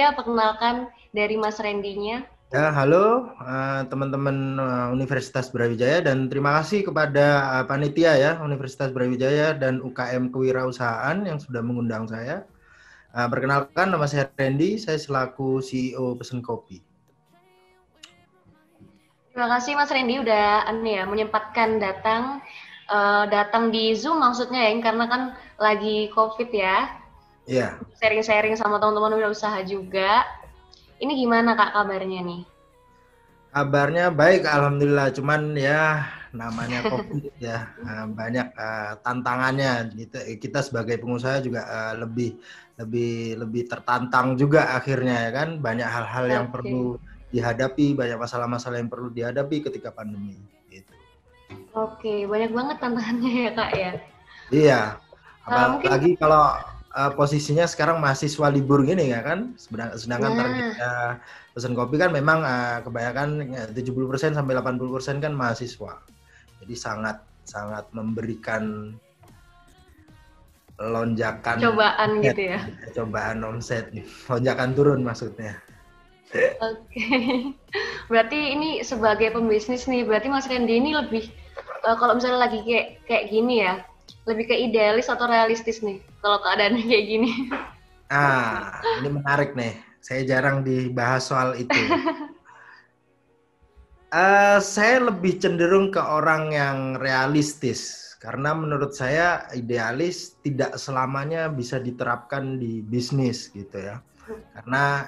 aja perkenalkan dari Mas Randy-nya. Ya, halo teman-teman Universitas Brawijaya dan terima kasih kepada panitia ya Universitas Brawijaya dan UKM Kewirausahaan yang sudah mengundang saya. Perkenalkan, nama saya Randy, saya selaku CEO Pesen Kopi. Terima kasih Mas Randy udah menyempatkan datang di Zoom maksudnya ya, karena kan lagi COVID ya. Iya. Sharing-sharing sama teman-teman udah usaha juga. Ini gimana Kak kabarnya nih? Kabarnya baik, alhamdulillah. Cuman ya namanya COVID ya, banyak tantangannya. Kita sebagai pengusaha juga lebih lebih lebih tertantang juga akhirnya ya kan. Banyak hal-hal yang Oke. perlu dihadapi, banyak masalah-masalah yang perlu dihadapi ketika pandemi. Gitu. Oke, banyak banget tantangannya ya Kak ya. Iya, Mungkin, apalagi kalau posisinya sekarang mahasiswa libur gini ya kan, sedangkan nah, targetnya Pesen Kopi kan memang kebanyakan 70% sampai 80% kan mahasiswa. Jadi sangat sangat memberikan lonjakan cobaan omset, gitu ya. cobaan omset, lonjakan turun maksudnya. Oke. Berarti ini sebagai pembisnis nih, berarti Mas Randy ini lebih kalau misalnya lagi kayak kayak gini ya, lebih ke idealis atau realistis nih kalau keadaannya kayak gini. Ini menarik nih. Saya jarang dibahas soal itu. Saya lebih cenderung ke orang yang realistis karena menurut saya idealis tidak selamanya bisa diterapkan di bisnis gitu ya. Karena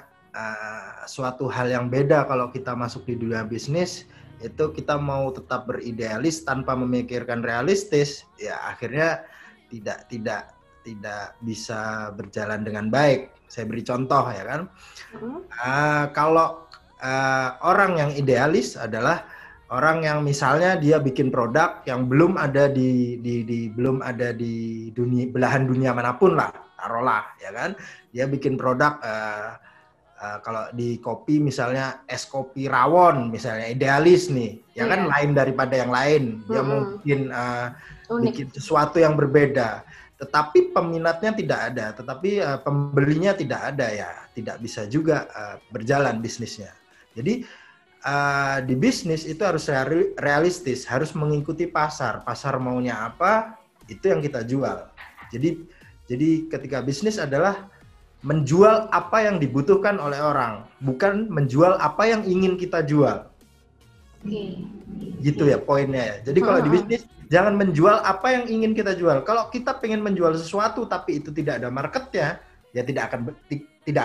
suatu hal yang beda kalau kita masuk di dunia bisnis itu kita mau tetap beridealis tanpa memikirkan realistis, ya akhirnya tidak tidak tidak bisa berjalan dengan baik. Saya beri contoh ya kan. Kalau orang yang idealis adalah orang yang misalnya dia bikin produk yang belum ada belum ada di dunia belahan dunia manapun lah, taruhlah ya kan. Dia bikin produk kalau di kopi misalnya es kopi rawon misalnya idealis nih, ya kan Iya. lain daripada yang lain. Dia mau Mm-mm. Unik. bikin sesuatu yang berbeda. Tetapi peminatnya tidak ada, tetapi pembelinya tidak ada ya, tidak bisa juga berjalan bisnisnya. Jadi di bisnis itu harus realistis, harus mengikuti pasar. Pasar maunya apa, itu yang kita jual. Jadi ketika bisnis adalah menjual apa yang dibutuhkan oleh orang, bukan menjual apa yang ingin kita jual. Oke. Gitu ya poinnya ya. Jadi kalau di Mm-mm. bisnis jangan menjual apa yang ingin kita jual. Kalau kita pengen menjual sesuatu tapi itu tidak ada marketnya, ya tidak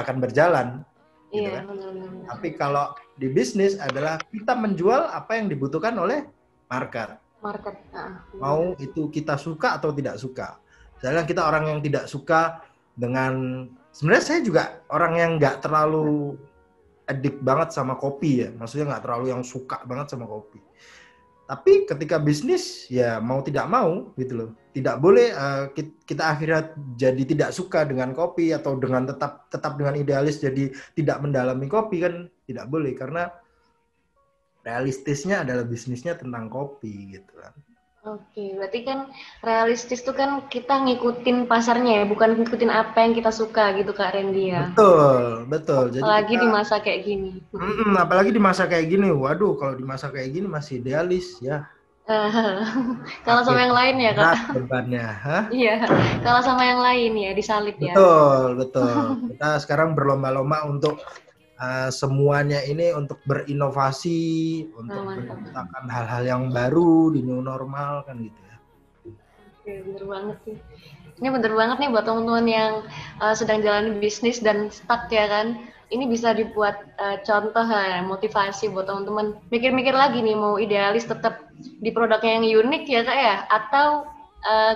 akan berjalan, gitu Iya, kan. benar-benar. Tapi kalau di bisnis adalah kita menjual apa yang dibutuhkan oleh market. Market. Mau Benar. itu kita suka atau tidak suka. Misalnya kita orang yang tidak suka dengan, sebenarnya saya juga orang yang nggak terlalu addict banget sama kopi ya. Maksudnya nggak terlalu yang suka banget sama kopi. Tapi ketika bisnis ya mau tidak mau gitu loh. Tidak boleh kita akhirnya jadi tidak suka dengan kopi atau dengan tetap dengan idealis jadi tidak mendalami kopi, kan tidak boleh karena realistisnya adalah bisnisnya tentang kopi gitu kan. Oke, berarti kan realistis tuh kan kita ngikutin pasarnya ya, bukan ngikutin apa yang kita suka gitu Kak Randy ya. Betul, betul. Jadi Apalagi kita di masa kayak gini. apalagi di masa kayak gini. Waduh, kalau di masa kayak gini masih idealis ya. Kalau sama Makin yang lain ya Kak. berat bebannya, hah? Iya, kalau sama yang lain ya disalip ya. Betul, betul. Kita sekarang berlomba-lomba untuk semuanya ini untuk berinovasi, untuk Mantap. menciptakan hal-hal yang baru di new normal kan gitu ya. Oke, bener banget sih. Ini bener banget nih buat teman-teman yang sedang jalan bisnis dan stuck ya kan. Ini bisa dibuat contoh motivasi buat teman-teman. Mikir-mikir lagi nih mau idealis tetap di produknya yang unik ya kak ya, atau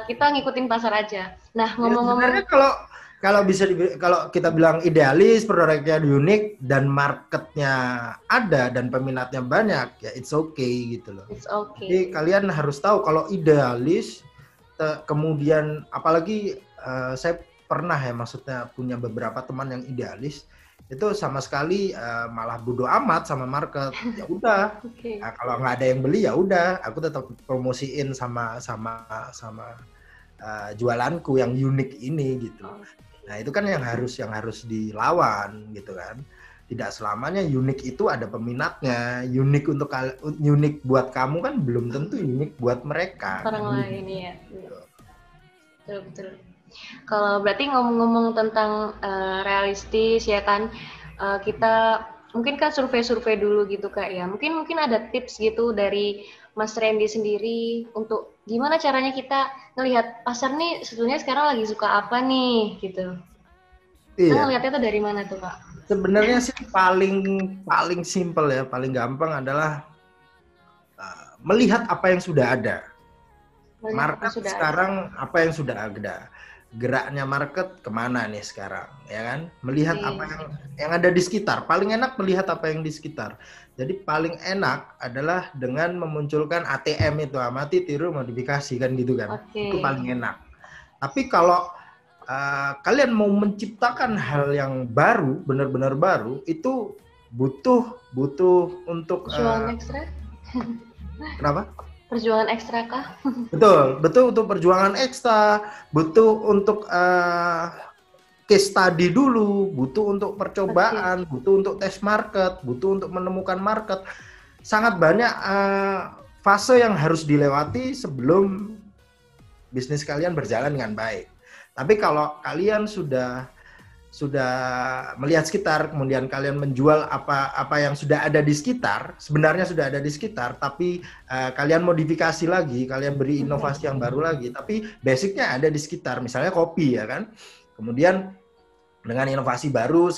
kita ngikutin pasar aja. Nah Ya sebenarnya ngomong-ngomong, kalau kalau kita bilang idealis, produknya unik dan marketnya ada dan peminatnya banyak, ya it's okay gitu loh. it's Jadi okay. kalian harus tahu kalau idealis, kemudian apalagi saya pernah ya maksudnya punya beberapa teman yang idealis itu sama sekali malah bodo amat sama market. Ya udah, Oke. kalau nggak ada yang beli ya udah, aku tetap promosiin sama jualanku yang unik ini gitu. Oke. Nah, itu kan yang harus dilawan gitu kan. Tidak selamanya unik itu ada peminatnya. Unik buat kamu kan belum tentu unik buat mereka. Orang lain ya. Betul, betul. Kalau berarti ngomong-ngomong tentang realistis ya kan, kita mungkin kan survei-survei dulu gitu Kak ya. Mungkin ada tips gitu dari Mas Randy sendiri untuk gimana caranya kita ngelihat pasar nih sebetulnya sekarang lagi suka apa nih gitu. Kita Iya. ngelihatnya tuh dari mana tuh Kak? Sebenarnya sih paling simpel ya, paling gampang adalah melihat apa yang sudah ada. Market sekarang apa yang sudah ada, geraknya market kemana nih sekarang, ya kan? Melihat apa yang ada di sekitar. Paling enak melihat apa yang di sekitar. Jadi paling enak adalah dengan memunculkan ATM itu, amati, tiru, modifikasi kan gitu kan. Itu paling enak. Tapi kalau kalian mau menciptakan hal yang baru, benar-benar baru, itu butuh untuk perjuangan ekstra. Kenapa? Perjuangan ekstra kah? Betul untuk perjuangan ekstra, butuh untuk case study dulu, butuh untuk percobaan, butuh untuk tes market, butuh untuk menemukan market. Sangat banyak fase yang harus dilewati sebelum bisnis kalian berjalan dengan baik. Tapi kalau kalian sudah melihat sekitar, kemudian kalian menjual apa yang sudah ada di sekitar, sebenarnya sudah ada di sekitar, tapi kalian modifikasi lagi, kalian beri inovasi yang baru lagi, tapi basicnya ada di sekitar, misalnya kopi ya kan, kemudian dengan inovasi baru,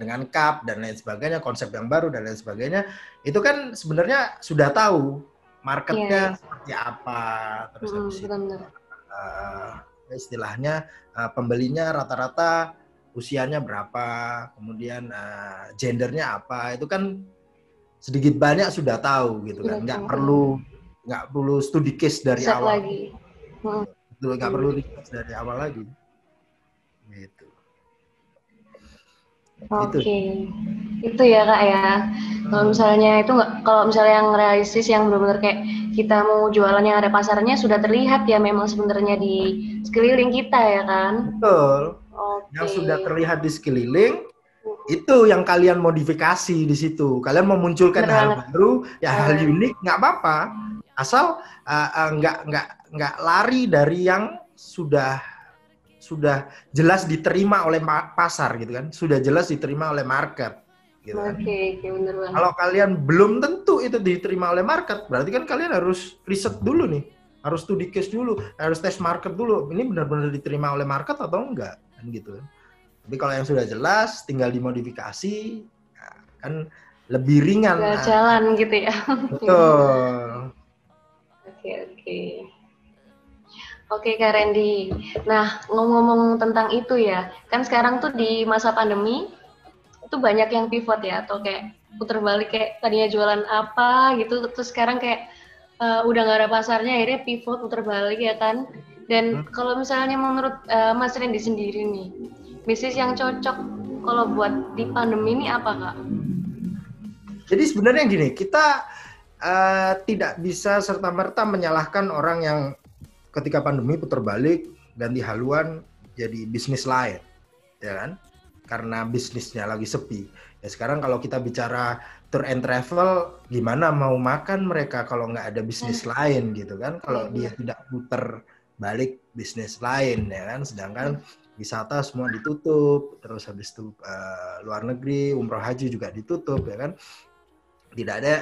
dengan cup dan lain sebagainya, konsep yang baru dan lain sebagainya, itu kan sebenarnya sudah tahu marketnya seperti apa, terus habis itu istilahnya pembelinya rata-rata usianya berapa, kemudian gendernya apa, itu kan sedikit banyak sudah tahu gitu kan, nggak perlu studi case dari awal lagi. Nggak perlu research dari awal lagi gitu. Itu ya Kak ya. Kalau misalnya itu kalau misalnya yang realistis yang benar-benar kayak kita mau jualan yang ada pasarnya sudah terlihat ya memang sebenarnya di sekeliling kita ya kan. Betul. Yang sudah terlihat di sekeliling itu yang kalian modifikasi di situ. Kalian memunculkan hal baru, ya hal unik nggak apa-apa, asal nggak lari dari yang sudah jelas diterima oleh pasar gitu kan, sudah jelas diterima oleh market gitu kan. Bener banget. Kalau kalian belum tentu itu diterima oleh market, berarti kan kalian harus riset dulu nih, harus studi case dulu, harus tes market dulu, ini benar-benar diterima oleh market atau enggak kan gitu kan. Tapi kalau yang sudah jelas tinggal dimodifikasi kan lebih ringan. Jalan gitu ya. Betul. Oke Kak Randy. Nah, ngomong-ngomong tentang itu ya, kan sekarang tuh di masa pandemi itu banyak yang pivot ya, atau kayak puter balik, kayak tadinya jualan apa gitu, terus sekarang kayak udah nggak ada pasarnya, akhirnya pivot puter balik ya kan. Dan kalau misalnya menurut Mas Randy sendiri nih, bisnis yang cocok kalau buat di pandemi ini apa Kak? Jadi sebenarnya gini, kita tidak bisa serta-merta menyalahkan orang yang ketika pandemi putar balik, ganti haluan, jadi bisnis lain, ya kan? Karena bisnisnya lagi sepi. Ya sekarang kalau kita bicara tour and travel, gimana mau makan mereka kalau nggak ada bisnis lain gitu kan? Kalau dia tidak putar balik bisnis lain, ya kan? Sedangkan wisata semua ditutup, terus habis itu luar negeri, umroh haji juga ditutup, ya kan?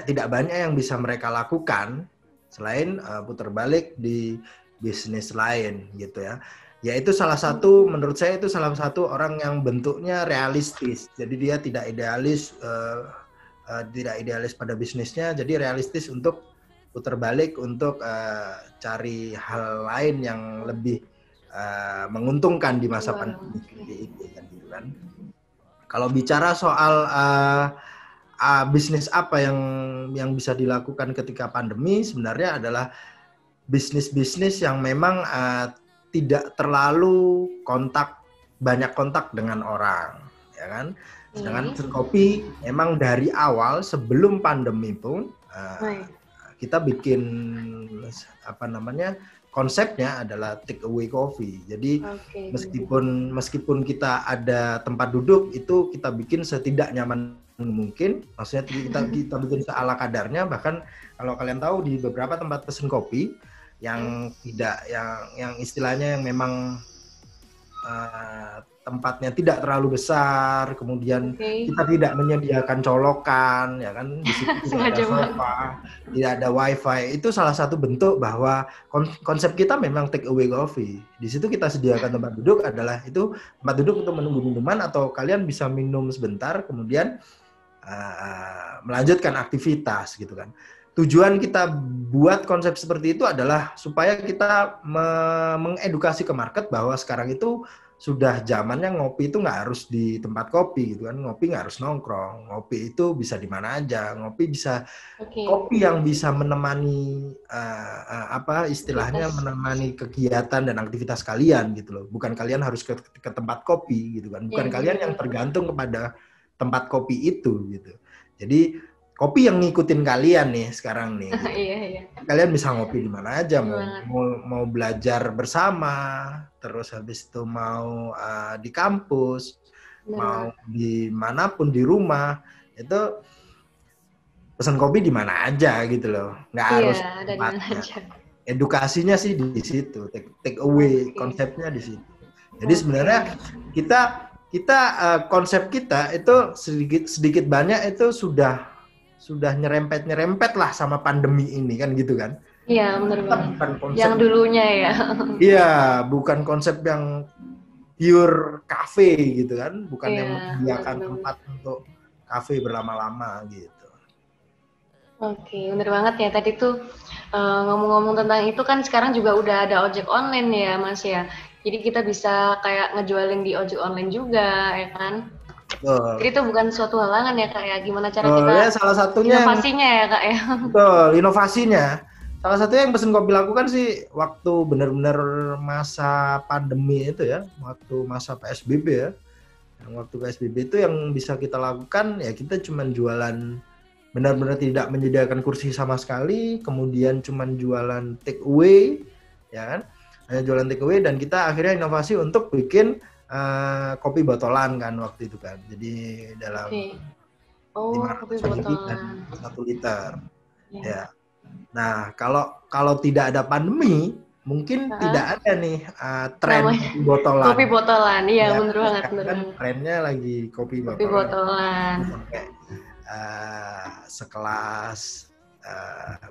Tidak banyak yang bisa mereka lakukan selain putar balik di bisnis lain gitu ya. Yaitu salah satu, menurut saya itu salah satu orang yang bentuknya realistis. Jadi dia tidak idealis pada bisnisnya, jadi realistis untuk putar balik untuk cari hal lain yang lebih menguntungkan di masa pandemi ini kan. Kalau bicara soal bisnis apa yang bisa dilakukan ketika pandemi, sebenarnya adalah bisnis-bisnis yang memang tidak terlalu banyak kontak dengan orang, ya kan? Sedangkan kopi memang dari awal sebelum pandemi pun kita bikin konsepnya adalah take away coffee. Jadi Oke. meskipun kita ada tempat duduk, itu kita bikin setidak nyaman mungkin. Maksudnya kita bikin seala kadarnya. Bahkan kalau kalian tahu di beberapa tempat pesen kopi yang tidak yang istilahnya yang memang tempatnya tidak terlalu besar, kemudian kita tidak menyediakan colokan, ya kan, di situ tidak ada sofa, tidak ada wifi. Itu salah satu bentuk bahwa konsep kita memang take away coffee. Di situ kita sediakan tempat duduk adalah itu tempat duduk untuk menunggu minuman atau kalian bisa minum sebentar, kemudian melanjutkan aktivitas gitu kan. Tujuan kita buat konsep seperti itu adalah supaya kita mengedukasi ke market bahwa sekarang itu sudah zamannya ngopi itu nggak harus di tempat kopi gitu kan, ngopi nggak harus nongkrong, ngopi itu bisa di mana aja, ngopi bisa kopi yang bisa menemani apa istilahnya menemani kegiatan dan aktivitas kalian gitu loh, bukan kalian harus ke tempat kopi gitu kan, bukan kalian yang tergantung kepada tempat kopi itu gitu. Jadi kopi yang ngikutin kalian nih sekarang nih. Gitu. Kalian bisa ngopi di mana aja, mau belajar bersama, terus habis itu mau di kampus, mau dimanapun di rumah, itu pesan kopi di mana aja gitu loh, nggak harus tempatnya. Edukasinya sih di situ, take away konsepnya di situ. Jadi sebenarnya kita konsep kita itu sedikit banyak itu sudah nyerempet lah sama pandemi ini kan gitu kan. Iya benar banget. Yang dulunya ya. Iya, bukan konsep yang pure cafe gitu kan, bukan yang menyediakan tempat untuk cafe berlama-lama gitu. Oke, benar banget ya. Tadi tuh ngomong-ngomong tentang itu kan sekarang juga udah ada ojek online ya Mas ya. Jadi kita bisa kayak ngejualin di ojek online juga ya kan. Jadi itu bukan suatu halangan ya Kak ya, gimana cara kita salah satunya inovasinya ya Kak ya. Betul, inovasinya. Salah satunya yang pesen kopi lakukan sih waktu benar-benar masa pandemi itu ya, waktu masa PSBB ya. Yang waktu PSBB itu yang bisa kita lakukan ya kita cuman jualan benar-benar tidak menyediakan kursi sama sekali, kemudian cuman jualan take away ya kan. Hanya jualan take away dan kita akhirnya inovasi untuk bikin kopi botolan kan waktu itu kan. Jadi dalam 500 ml dan 1 liter. Ya. Nah, kalau tidak ada pandemi, mungkin tidak ada nih tren kopi botolan. Kopi botolan, iya benar banget. Kan trennya lagi kopi botolan. Kopi botolan. Sampai sekelas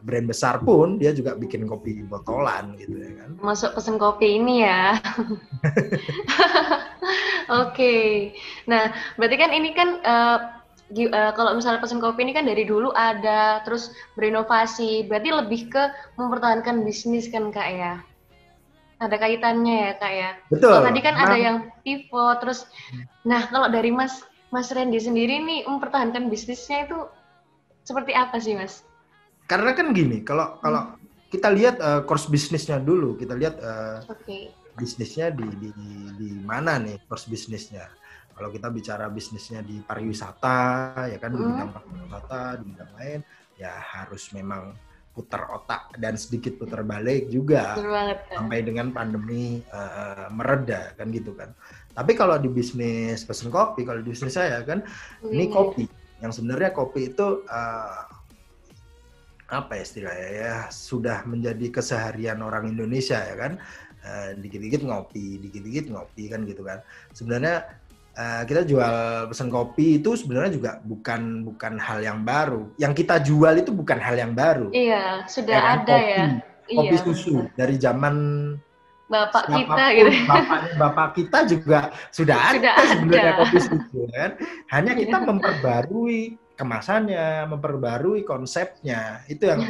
brand besar pun dia juga bikin kopi botolan gitu ya kan. Masuk pesen kopi ini ya. Oke. Nah, berarti kan ini kan kalau misalnya pesen kopi ini kan dari dulu ada, terus berinovasi. Berarti lebih ke mempertahankan bisnis kan Kak ya? Ada kaitannya ya Kak ya? Betul. Kalau tadi kan ada yang pivot, terus nah kalau dari Mas Randy sendiri nih mempertahankan bisnisnya itu seperti apa sih Mas? Karena kan gini, kalau kita lihat course bisnisnya dulu, kita lihat bisnisnya di mana nih course bisnisnya. Kalau kita bicara bisnisnya di pariwisata, ya kan di bidang pariwisata, di bidang lain, ya harus memang putar otak dan sedikit putar balik juga sampai dengan pandemi mereda kan gitu kan. Tapi kalau di bisnis pesen kopi, kalau di bisnis saya kan, ini kopi. Yang sebenarnya kopi itu apa ya istilahnya ya, sudah menjadi keseharian orang Indonesia ya kan. Dikit-dikit ngopi kan gitu kan. Sebenarnya kita jual pesan kopi itu sebenarnya juga bukan hal yang baru. Yang kita jual itu bukan hal yang baru. Iya, sudah ya kan? Ada kopi, ya. Kopi susu dari zaman bapak kita gitu. Bapak kita juga sudah ada sebenarnya kopi susu kan. Hanya kita memperbarui kemasannya, memperbarui konsepnya. Itu yang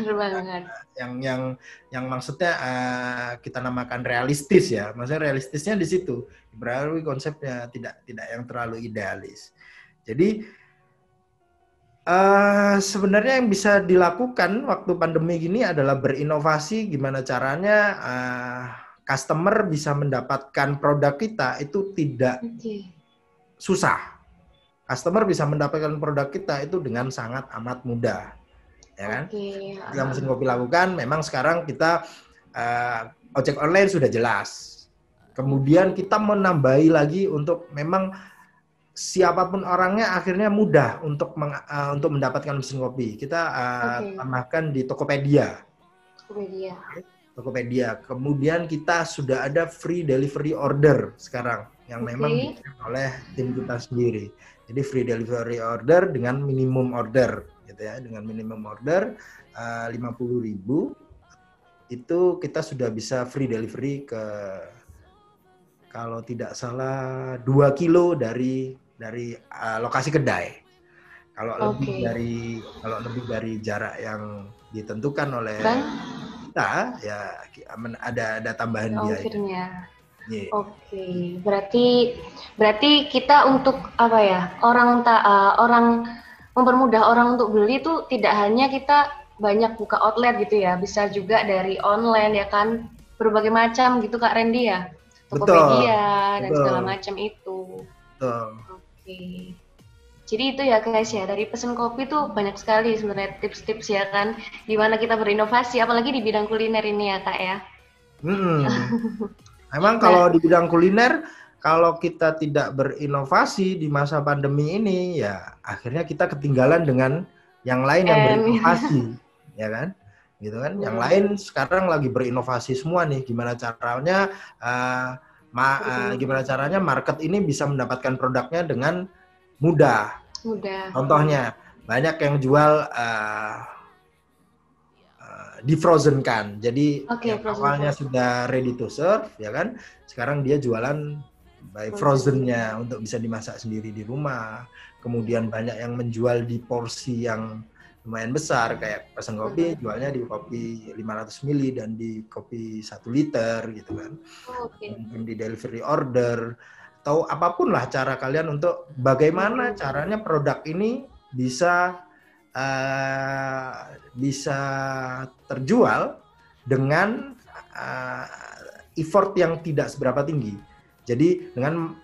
maksudnya kita namakan realistis ya. Maksudnya realistisnya di situ. Berarti konsepnya tidak yang terlalu idealis. Jadi sebenarnya yang bisa dilakukan waktu pandemi gini adalah berinovasi gimana caranya customer bisa mendapatkan produk kita itu tidak susah. Customer bisa mendapatkan produk kita itu dengan sangat amat mudah. Ya kan? Yang mesin kopi lakukan memang sekarang kita ojek online sudah jelas. Kemudian kita menambahi lagi untuk memang siapapun orangnya akhirnya mudah untuk mendapatkan mesin kopi. Kita tambahkan di Tokopedia. Tokopedia. Kemudian kita sudah ada free delivery order sekarang yang memang dikirim oleh tim kita sendiri. Jadi free delivery order dengan minimum order, gitu ya. Dengan minimum order 50.000 itu kita sudah bisa free delivery ke, kalau tidak salah 2 kilo dari lokasi kedai. Kalau lebih dari jarak yang ditentukan oleh kita, ya ada tambahan biaya. Yeah. Oke, berarti kita untuk apa ya, orang mempermudah orang untuk beli itu tidak hanya kita banyak buka outlet gitu ya, bisa juga dari online ya kan, berbagai macam gitu Kak Randy ya, Tokopedia dan segala macam itu. Oke. Jadi itu ya guys ya, dari Pesen Kopi tuh banyak sekali sebenarnya tips-tips ya kan, di mana kita berinovasi, apalagi di bidang kuliner ini ya Kak ya. Emang kalau di bidang kuliner, kalau kita tidak berinovasi di masa pandemi ini, ya akhirnya kita ketinggalan dengan yang lain yang berinovasi, ya kan? Gitu kan? Yang lain sekarang lagi berinovasi semua nih, gimana caranya market ini bisa mendapatkan produknya dengan mudah. Contohnya banyak yang jual di frozen kan. Jadi yang awalnya sudah ready to serve, ya kan? Sekarang dia jualan by frozennya untuk bisa dimasak sendiri di rumah. Kemudian banyak yang menjual di porsi yang lumayan besar, kayak Pesen Kopi jualnya di kopi 500 ml dan di kopi 1 liter gitu kan. Mungkin di delivery order atau apapun lah cara kalian untuk bagaimana caranya produk ini bisa terjual dengan effort yang tidak seberapa tinggi. Jadi dengan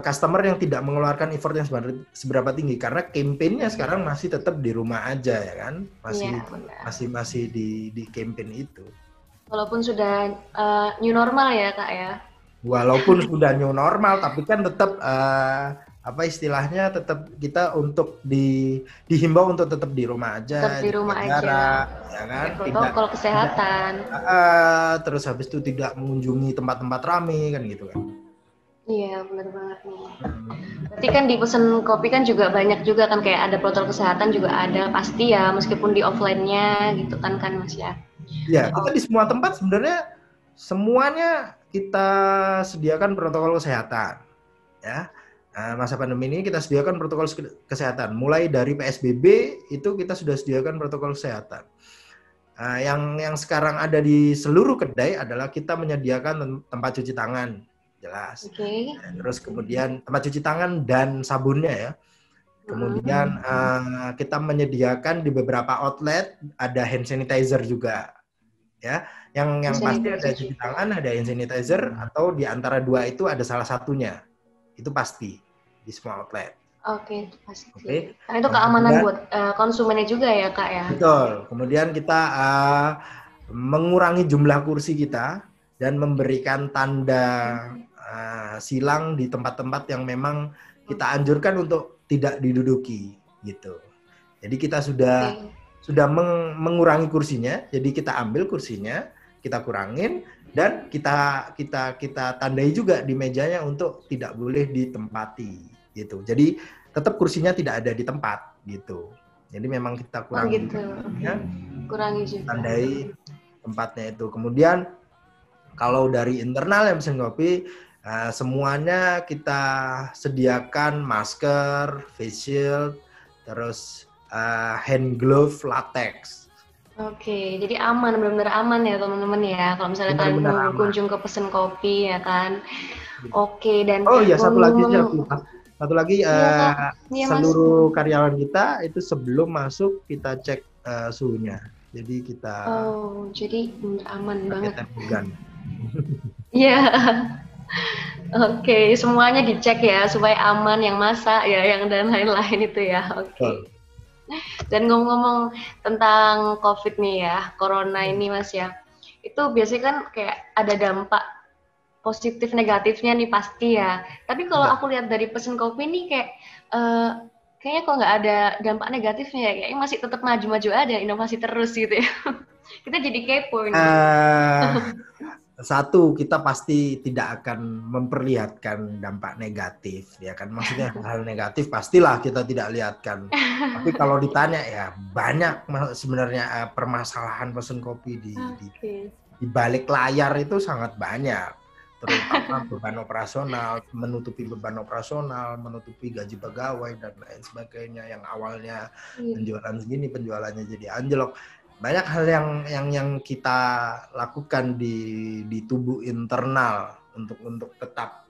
customer yang tidak mengeluarkan effort yang seberapa tinggi, karena campaign-nya sekarang masih tetap di rumah aja ya kan, masih di campaign itu. Walaupun sudah new normal ya Kak ya. Walaupun sudah new normal, tapi kan tetap apa istilahnya, tetap kita untuk dihimbau untuk tetap di rumah aja, tetap di rumah aja, jarak, ya kan? Protokol kesehatan. Terus habis itu tidak mengunjungi tempat-tempat ramai kan gitu kan? Iya benar banget nih. Berarti kan di Pesen Kopi kan juga banyak juga kan, kayak ada protokol kesehatan juga ada pasti ya, meskipun di offline-nya gitu kan Mas ya. Ya, kita di semua tempat sebenarnya semuanya kita sediakan protokol kesehatan, ya. Masa pandemi ini kita sediakan protokol kesehatan. Mulai dari PSBB itu kita sudah sediakan protokol kesehatan. Yang sekarang ada di seluruh kedai adalah kita menyediakan tempat cuci tangan, jelas. Terus kemudian tempat cuci tangan dan sabunnya ya. Kemudian kita menyediakan di beberapa outlet ada hand sanitizer juga, ya. Yang pasti ada cuci tangan, ada hand sanitizer, atau di antara dua itu ada salah satunya. Itu pasti di semua outlet. Oke, itu pasti. Karena itu keamanan buat konsumennya juga ya, Kak ya. Betul. Kemudian kita mengurangi jumlah kursi kita dan memberikan tanda silang di tempat-tempat yang memang kita anjurkan untuk tidak diduduki gitu. Jadi kita sudah mengurangi kursinya. Jadi kita ambil kursinya, kita kurangin, dan kita tandai juga di mejanya untuk tidak boleh ditempati gitu. Jadi tetap kursinya tidak ada di tempat gitu. Jadi memang kita kurangi kurangi juga. Tandai tempatnya itu. Kemudian kalau dari internal yang Pesen Kopi, semuanya kita sediakan masker, face shield, terus hand glove latex. Oke, jadi aman, benar-benar aman ya teman-teman ya. Kalau misalnya kalian berkunjung ke Pesen Kopi ya kan. Oke, dan satu lagi seluruh karyawan kita itu sebelum masuk kita cek suhunya. Jadi kita jadi aman banget. Iya. Oke, semuanya dicek ya supaya aman, yang masak ya, yang dan lain-lain itu ya. Oke. Dan ngomong-ngomong tentang COVID nih ya, Corona ini Mas ya, itu biasanya kan kayak ada dampak positif negatifnya nih pasti ya. Tapi kalau Betul. aku lihat dari pesen kopi nih kayak eh, kayaknya kok nggak ada dampak negatifnya ya. Kayaknya masih tetap maju-maju ada inovasi terus gitu ya. Kita jadi kepo nih. Eh, Satu, kita pasti tidak akan memperlihatkan dampak negatif, ya kan? Maksudnya hal negatif pastilah kita tidak lihatkan. Tapi kalau ditanya ya banyak sebenarnya permasalahan pesen kopi Oke. di balik layar itu sangat banyak. Terutama beban operasional, menutupi gaji pegawai dan lain sebagainya. Yang awalnya penjualan segini, penjualannya jadi anjlok. Banyak hal yang kita lakukan di tubuh internal untuk tetap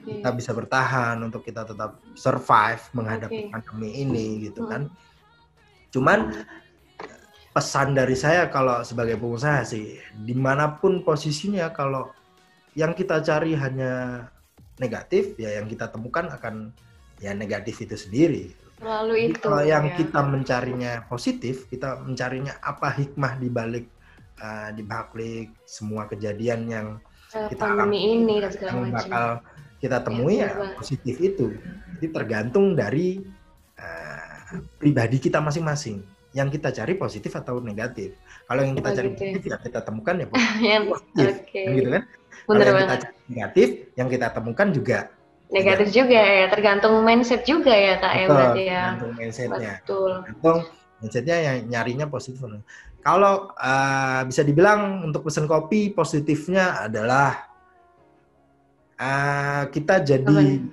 kita bisa bertahan, untuk kita tetap survive menghadapi pandemi ini gitu kan. Cuman pesan dari saya kalau sebagai pengusaha sih, dimanapun posisinya, kalau yang kita cari hanya negatif, ya yang kita temukan akan ya negatif itu sendiri. Lalu itu. Kalau yang kita mencarinya positif, kita mencarinya apa hikmah di balik semua kejadian yang kita pandemi ini dan segala yang macam. bakal kita temui ya positif itu. Jadi tergantung dari pribadi kita masing-masing. Yang kita cari positif atau negatif. Kalau yang kita cari positif ya kita temukan ya positif, gitu kan? Kalau yang kita cari negatif, yang kita temukan juga negatif juga ya, tergantung mindset juga ya Kak. Betul, ya berarti ya. tergantung mindsetnya. Betul. Tergantung mindsetnya yang nyarinya positif. Kalau bisa dibilang untuk pesen kopi positifnya adalah kita jadi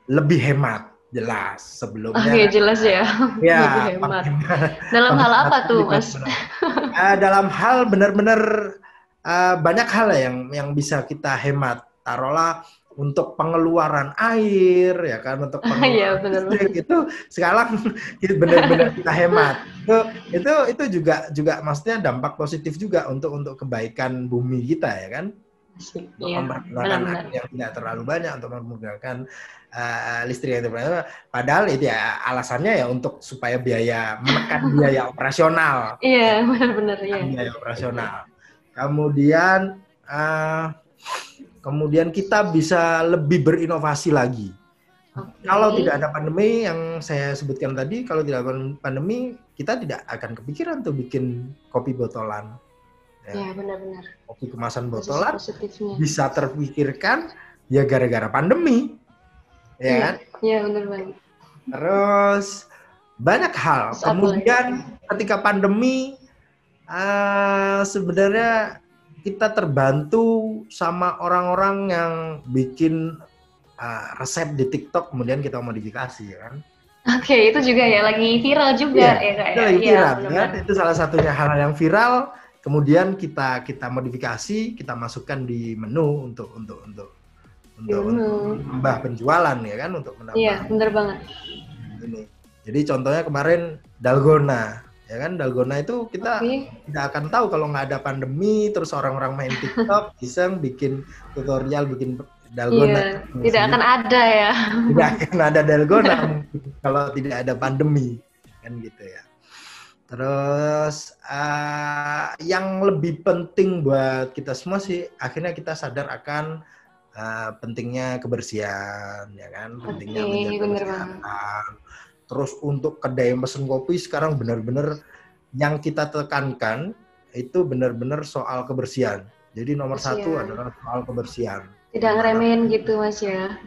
lebih hemat, jelas sebelumnya. Oke, jelas ya. Ya, lebih hemat. Dalam hal apa tuh Mas? Dalam hal benar-benar banyak hal yang bisa kita hemat. Taruhlah untuk pengeluaran air, ya kan, untuk pengeluaran listrik itu sekarang benar-benar kita hemat. Itu juga maksudnya dampak positif juga untuk kebaikan bumi kita, ya kan? Untuk menggunakan air yang tidak terlalu banyak, untuk menggunakan listrik yang terlalu banyak. Padahal itu ya alasannya ya untuk supaya menekan biaya operasional. Iya, benar-benar ya. Biaya operasional. Kemudian kita bisa lebih berinovasi lagi. Kalau tidak ada pandemi yang saya sebutkan tadi, kalau tidak ada pandemi, kita tidak akan kepikiran tuh bikin kopi botolan. Ya, benar-benar. Kopi kemasan botolan bisa terpikirkan ya gara-gara pandemi. Ya kan? Iya, benar banget. Terus banyak hal. Kemudian ketika pandemi sebenarnya kita terbantu sama orang-orang yang bikin resep di TikTok, kemudian kita modifikasi, ya kan? Oke, itu juga ya lagi viral juga ya Kak. Itu lagi viral, kan? Itu salah satunya hal yang viral. Kemudian kita modifikasi, kita masukkan di menu untuk menambah penjualan, ya kan? Untuk menambah. Iya, benar banget. Ini. Jadi contohnya kemarin dalgona. Ya kan, dalgona itu kita tidak akan tahu kalau nggak ada pandemi, terus orang-orang main TikTok iseng bikin tutorial bikin dalgona. Iya, tidak akan ada ya. Tidak akan ada dalgona kalau tidak ada pandemi, kan gitu ya. Terus yang lebih penting buat kita semua sih, akhirnya kita sadar akan pentingnya kebersihan, ya kan, pentingnya menjaga kesehatan. Terus untuk kedai mesin kopi sekarang benar-benar yang kita tekankan itu benar-benar soal kebersihan. Jadi nomor satu adalah soal kebersihan. Tidak ngeremehin gitu Mas ya.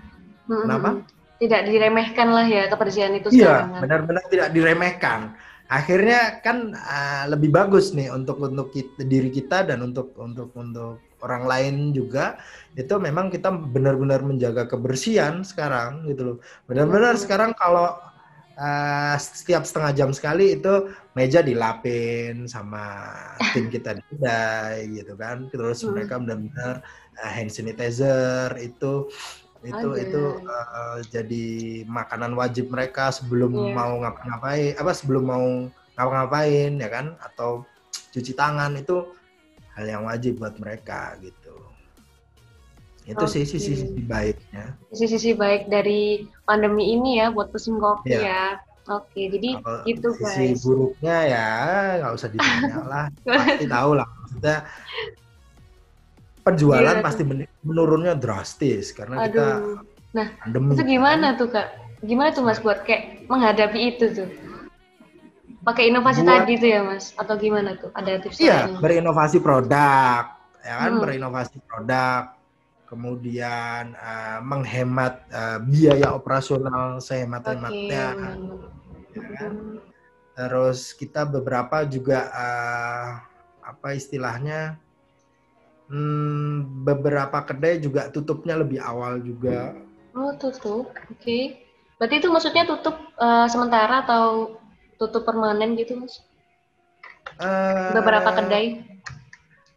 Kenapa? Tidak diremehkan lah ya kebersihan itu sekarang. Iya, benar-benar tidak diremehkan. Akhirnya kan lebih bagus nih untuk diri kita dan untuk orang lain juga. Itu memang kita benar-benar menjaga kebersihan sekarang gitu loh. Benar-benar sekarang kalau setiap setengah jam sekali itu meja dilapin sama tim kita di kedai gitu kan. Terus mereka benar-benar hand sanitizer itu jadi makanan wajib mereka sebelum mau ngapa-ngapain ya kan, atau cuci tangan, itu hal yang wajib buat mereka gitu. Itu sisi baiknya. Sisi baik dari pandemi ini ya buat pesen kopi ya. Oke, jadi kalau gitu sisi guys. Buruknya ya nggak usah ditanya lah, pasti tahu lah maksudnya. penjualan Gila pasti tuh. menurunnya drastis karena kita Aduh. Nah, pandemi itu kan. gimana tuh Kak? Gimana tuh Mas buat kayak menghadapi itu tuh? Pakai inovasi Buat tadi tuh ya Mas? Atau gimana tuh? Ada tips iya lainnya? berinovasi produk, ya kan Hmm. berinovasi produk, kemudian menghemat biaya operasional Oke, sehemat-hematnya, benar-benar. ya kan. Hmm. Terus kita beberapa juga apa istilahnya, beberapa kedai juga tutupnya lebih awal juga. Oh, tutup. Oke. Berarti itu maksudnya tutup sementara atau tutup permanen gitu, Mas? Beberapa Eh, kedai.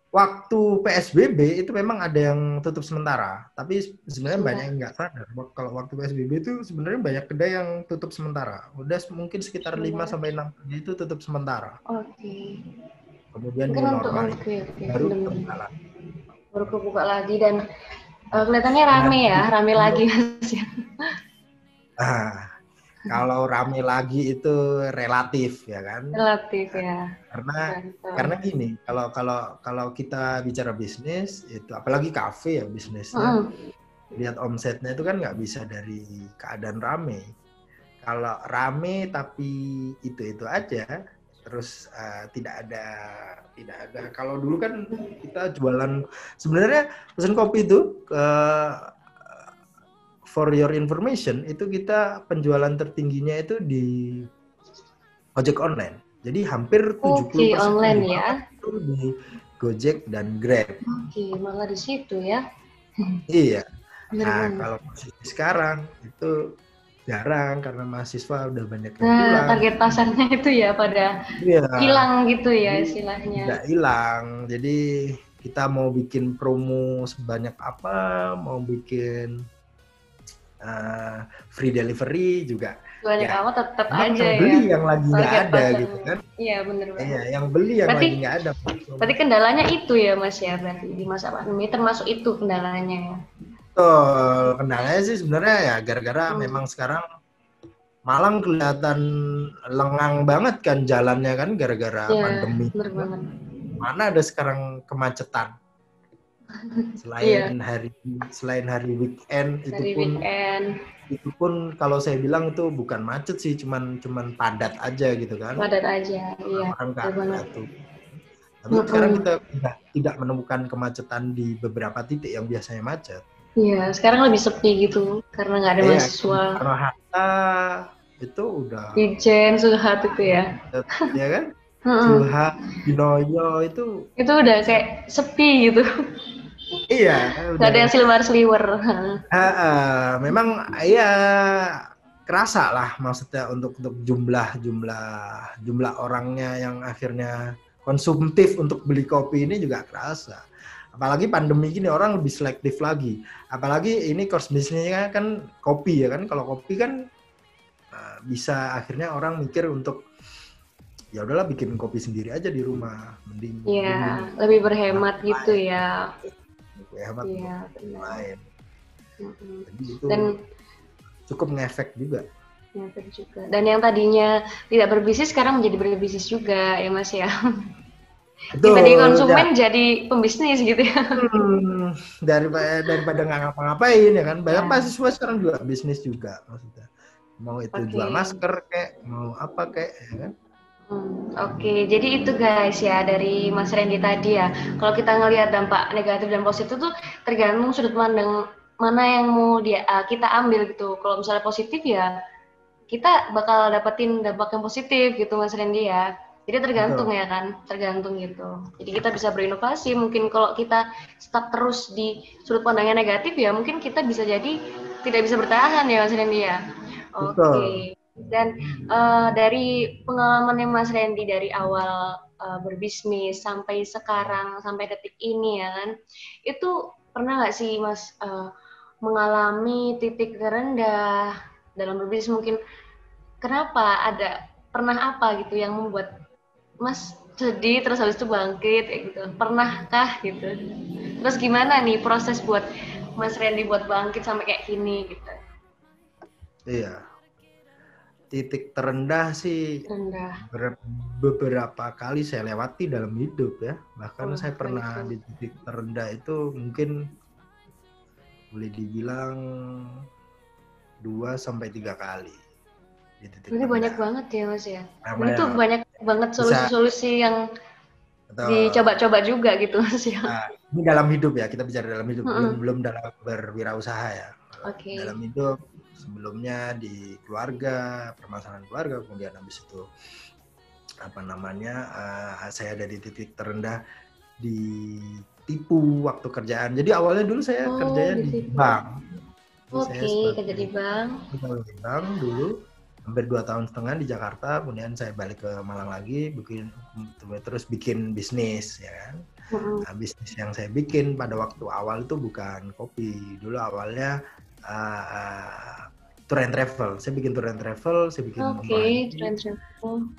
Waktu PSBB itu memang ada yang tutup sementara, tapi sebenarnya banyak Sementara. yang nggak sadar. Kalau waktu PSBB itu sebenarnya banyak kedai yang tutup sementara. Udah mungkin sekitar 5 Sementara. sampai 6 kedai itu tutup sementara. Oke. Kemudian Mungkin new untuk normal oke oke baru benar-benar. berjalan. Baru kebuka lagi dan kelihatannya Nah, rame ya, rame lagi Mas ya. ah, kalau rame lagi itu relatif ya kan. Relatif Nah, ya. karena Betul. karena gini, kalau kalau kalau kita bicara bisnis itu apalagi kafe ya bisnisnya, Mm-mm. lihat omsetnya itu kan nggak bisa dari keadaan rame. Kalau rame tapi itu aja, terus tidak ada. Kalau dulu kan kita jualan sebenarnya pesan kopi itu for your information itu kita penjualan tertingginya itu di ojek online. Jadi hampir Oke, 70% yang online ya. dijual itu di Gojek dan Grab. Oke, malah di situ ya. Iya. Bener Nah, banget. kalau posisi sekarang itu jarang karena mahasiswa udah banyak yang Nah, pulang. target pasarnya itu ya pada Iya, hilang gitu ya jadi tidak istilahnya. hilang. Jadi kita mau bikin promo sebanyak apa, mau bikin free delivery juga, Banyak ya amat tetap memang aja yang ya beli yang lagi nggak target ada gitu pasarnya. kan. Iya, bener Iya, banget. yang beli yang Berarti lagi nggak ada. berarti kendalanya itu ya Mas ya, berarti di masa pandemi termasuk itu kendalanya ya. Betul, kendalanya sih sebenarnya ya gara-gara Hmm. memang sekarang Malang kelihatan lengang banget kan jalannya kan gara-gara Ya, pandemi. bener banget. Mana ada sekarang kemacetan Iya, selain hari weekend dari weekend itu pun kalau saya bilang itu bukan macet sih, cuman padat aja gitu kan. padat aja. Iya, Orang bener banget. itu. Tapi sekarang Mm-mm. kita sudah tidak menemukan kemacetan di beberapa titik yang biasanya macet. Iya, sekarang lebih sepi gitu karena nggak ada Iya, mahasiswa. Soekarno Hatta itu udah Ijen, Suhat itu ya. macet, ya kan? Mm-mm. Suha, Dinoyo itu Itu udah kayak sepi gitu. iya Gak udah ada yang sliwer-sliwer. memang ya kerasa lah maksudnya untuk jumlah orangnya yang akhirnya konsumtif untuk beli kopi ini juga kerasa. Apalagi pandemi gini orang lebih selektif lagi. Apalagi ini course bisnisnya kan kopi ya kan. Kalau kopi kan bisa akhirnya orang mikir untuk ya udahlah bikin kopi sendiri aja di rumah. Mending Iya, beli lebih tempat berhemat gitu lain, ya. lebih hemat untuk Iya, benar. lain. Mm-mm. Jadi itu Dan cukup ngefek juga. ya, betul juga. Dan yang tadinya tidak berbisnis sekarang menjadi berbisnis juga ya Mas ya. Yang tadi Betul, ya. konsumen jadi pembisnis gitu ya. Daripada nggak ngapa-ngapain ya kan. Banyak Ya, mahasiswa sekarang juga bisnis juga maksudnya. Mau itu jual oke. masker kayak, mau apa kayak, ya kan. Oke, jadi itu guys ya dari Mas Randy tadi ya. Kalau kita ngelihat dampak negatif dan positif tuh tergantung sudut pandang mana yang mau kita ambil gitu. Kalau misalnya positif ya kita bakal dapetin dampak yang positif gitu Mas Randy ya. Jadi tergantung Betul. ya kan, tergantung gitu. Jadi kita bisa berinovasi. Mungkin kalau kita stuck terus di sudut pandangnya negatif ya, mungkin kita bisa jadi tidak bisa bertahan ya Mas Randy ya. Betul. Oke. Dan dari pengalamannya Mas Randy dari awal berbisnis sampai sekarang, sampai detik ini ya kan, itu pernah nggak sih Mas mengalami titik terendah dalam berbisnis mungkin kenapa ada pernah apa gitu yang membuat Mas sedih terus habis itu bangkit kayak gitu pernahkah gitu terus gimana nih proses buat Mas Randy buat bangkit sampai kayak gini gitu. Iya. Titik terendah sih Rendah. beberapa kali saya lewati dalam hidup ya. Bahkan Wah, saya keren pernah keren. di titik terendah itu mungkin boleh dibilang 2 sampai 3 kali di titik Berarti banyak terendah. banget ya Mas ya. Dan itu Namanya banyak banget bisa solusi-solusi yang atau dicoba-coba juga gitu Mas ya. ini dalam hidup ya, kita bicara dalam hidup, belum Mm-mm. belum dalam berwirausaha ya. Dalam Oke. hidup sebelumnya di keluarga, permasalahan keluarga, kemudian habis itu apa namanya saya ada di titik terendah ditipu waktu kerjaan. Jadi awalnya dulu saya Oh, kerjanya di ditipu. bank. Jadi saya Oke, kerja di sebagai bank. pegawai di bank dulu hampir 2 tahun setengah di Jakarta. Kemudian saya balik ke Malang lagi, terus bikin bisnis ya kan. Mm-mm. Nah, bisnis yang saya bikin pada waktu awal itu bukan kopi. Dulu awalnya tour and travel. Saya bikin tour and travel, saya bikin umroh Oke, haji. trend travel.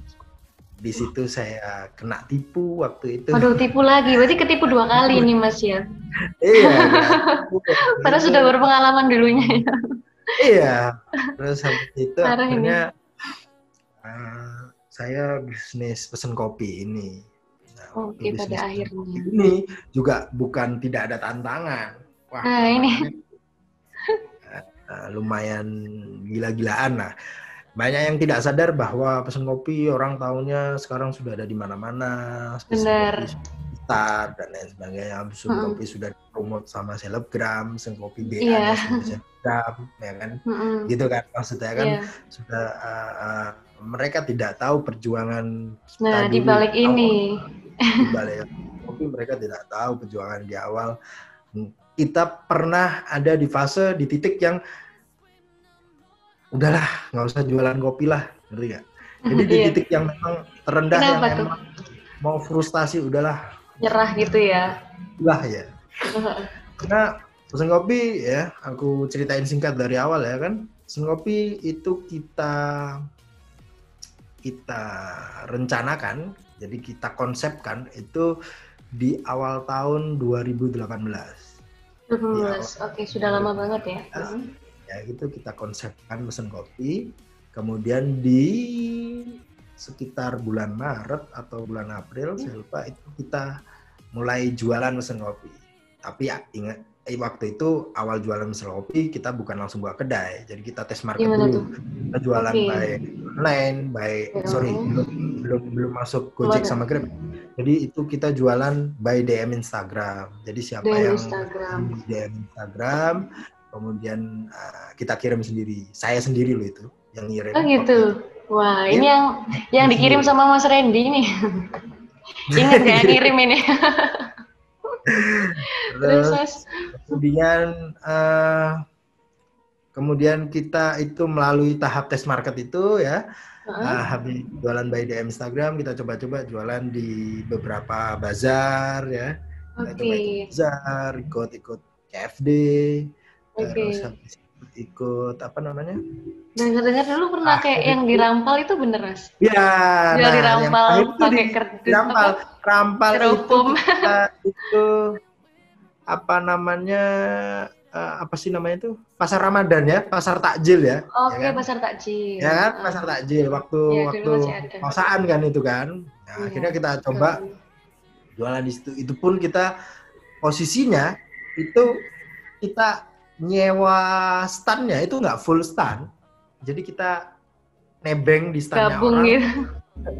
Di situ saya kena tipu waktu itu. Waduh, tipu lagi. Berarti ketipu 2 kali nih Mas ya. Iya, kena tipu waktu Padahal itu. sudah berpengalaman dulunya ya. Iya, terus habis itu Parah akhirnya ini. saya bisnis pesen kopi ini. Nah, waktu Oke, pada bisnis pesen kopi akhirnya. ini juga bukan tidak ada tantangan. Wah, Nah, tantangannya ini. lumayan gila-gilaan lah. Banyak yang tidak sadar bahwa pesen kopi orang tahunya sekarang sudah ada di mana-mana, pesen kopi Benar. besar dan lain sebagainya. Pesen Mm-mm. kopi sudah dipromot sama selebgram, pesen kopi BA-nya Iya. sudah selebgram, ya kan? Mm-mm. Gitu kan maksudnya kan Iya. sudah mereka tidak tahu perjuangan kita Nah, di dulu balik awal ini. di balik kopi, mereka tidak tahu perjuangan di awal. Kita pernah ada di fase di titik yang udahlah nggak usah jualan kopi lah, ngerti nggak? Jadi di Iya. titik yang memang terendah yang Kenapa tuh? emang mau frustasi udahlah Nyerah gitu ya. lah ya. Karena pesen kopi ya, aku ceritain singkat dari awal ya kan. Pesen kopi itu kita rencanakan, jadi kita konsepkan itu di awal tahun 2018. Di awal 18. Oke, sudah lama banget ya. 2018 ya itu kita konsepkan mesin kopi, kemudian di sekitar bulan Maret atau bulan April saya lupa itu kita mulai jualan mesin kopi. Tapi ya ingat waktu itu awal jualan mesin kopi kita bukan langsung buka kedai, jadi kita tes market Gimana dulu. tuh? Kita jualan Oke. by online, belum masuk Gojek Gimana? sama Grab. Jadi itu kita jualan by DM Instagram. Jadi siapa DM yang Instagram. DM Instagram, kemudian kita kirim sendiri. Saya sendiri loh itu yang ngirim. Oh gitu. Wah, ini yang dikirim Sendiri. sama Mas Randy nih. Ingat gak yang ngirim ini? Terus Mas. Kemudian kita itu melalui tahap tes market itu ya. Uh-huh. Habis jualan by DM Instagram, kita coba-coba jualan di beberapa bazar ya. Kita coba ikut bazar, ikut CFD, terus habis ikut apa namanya? Dengar-dengar dulu pernah kayak yang dirampal itu bener Mas? Ya, Jual nah dirampal yang pakai kerdus dirampal, rampal styrofoam. itu apa namanya? Apa sih namanya itu? Pasar Ramadan ya, pasar takjil ya. Oke, ya kan? pasar takjil. Ya kan, pasar takjil waktu kosaan kan itu kan. Nah, akhirnya kita coba jualan di situ. Itu pun kita posisinya itu kita nyewa standnya itu nggak full stand. Jadi kita nebeng di standnya gabung orang. Gitu.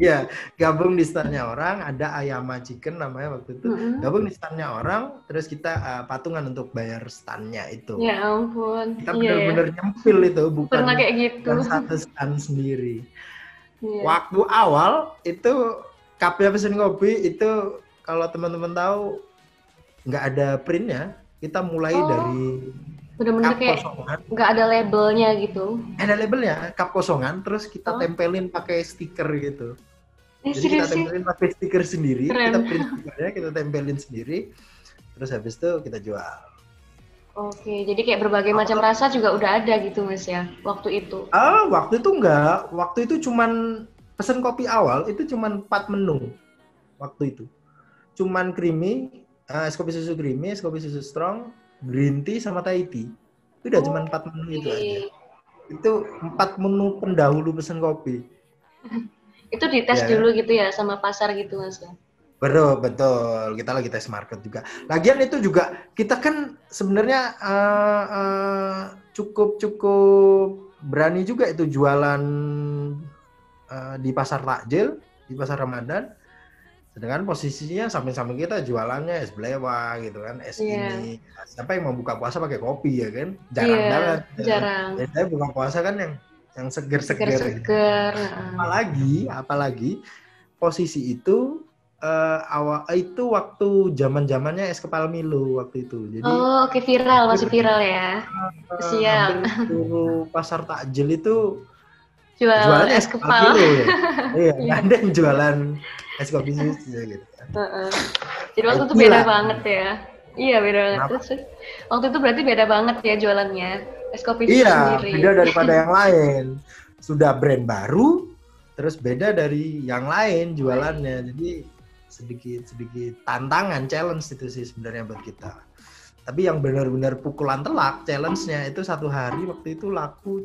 Ya, gabung di standnya orang, ada Ayama Chicken namanya waktu itu. Gabung di standnya orang, terus kita patungan untuk bayar standnya itu. Ya ampun. Kita benar-benar nyempil itu, bukan kayak gitu. satu stand sendiri. Iya. Waktu awal itu Kapnya Pesen Kopi itu kalau teman-teman tahu nggak ada printnya, kita mulai dari bener-bener cup kayak kosongan. Nggak ada labelnya gitu. Ada labelnya, cup kosongan, terus kita tempelin pakai stiker gitu. Jadi kita tempelin pakai stiker sendiri, kita print stikernya, kita tempelin sendiri, terus habis itu kita jual. Oke, jadi kayak berbagai macam rasa juga udah ada gitu Mas ya, waktu itu? Waktu itu enggak, waktu itu cuman pesen kopi awal, itu cuman 4 menu waktu itu. Cuman creamy, es kopi susu creamy, es kopi susu strong, green tea, sama Thai tea. Itu udah cuman 4 menu itu aja. Itu 4 menu pendahulu pesan kopi. Itu dites Ya, dulu gitu ya sama pasar gitu Mas ya? betul, betul. Kita lagi tes market juga. Lagian itu juga kita kan sebenarnya cukup cukup berani juga itu jualan di pasar takjil, di pasar Ramadan. Sedangkan posisinya samping-samping kita jualannya es belewa gitu kan, es Iya, ini. Siapa yang mau buka puasa pakai kopi ya kan? iya, Jarang banget. Ya. jarang. Biasanya buka puasa kan yang seger-seger. Seger-seger. Apalagi posisi itu awal itu waktu zaman-zamannya es kepal Milo waktu itu. Jadi Oh, oke viral, hampir masih viral ya. Siap. hampir seluruh pasar takjil itu Jual jualannya es es kepal kepal. Milo ya. Iya, nggak Iya. ada yang jualan es kopi susu gitu. Heeh. Jadi waktu itu IT beda lah. banget ya. Iya, beda banget. Kenapa? Terus, waktu itu berarti beda banget ya jualannya. Es kopi susu Iya, sendiri. beda daripada yang lain. Sudah brand baru, terus beda dari yang lain jualannya. Jadi sedikit tantangan, challenge itu sih sebenarnya buat kita. Tapi yang benar-benar pukulan telak, challenge-nya itu satu hari waktu itu laku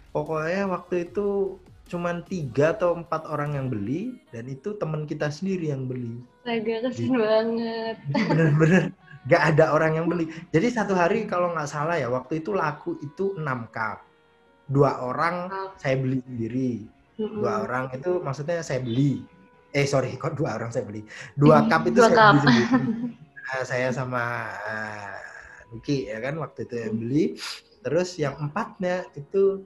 pokoknya waktu itu cuman 3 atau 4 orang yang beli, dan itu teman kita sendiri yang beli. Agak Gitu. kasihan banget. Jadi benar-benar nggak ada orang yang beli. Jadi satu hari kalau nggak salah ya, waktu itu laku itu 6 cup. 2 orang saya beli sendiri. 2 orang itu maksudnya saya beli. Sorry, kok 2 orang saya beli. 2 cup itu Dua saya cup. beli sendiri. Saya sama Nuki ya kan waktu itu yang beli. Terus yang 4-nya itu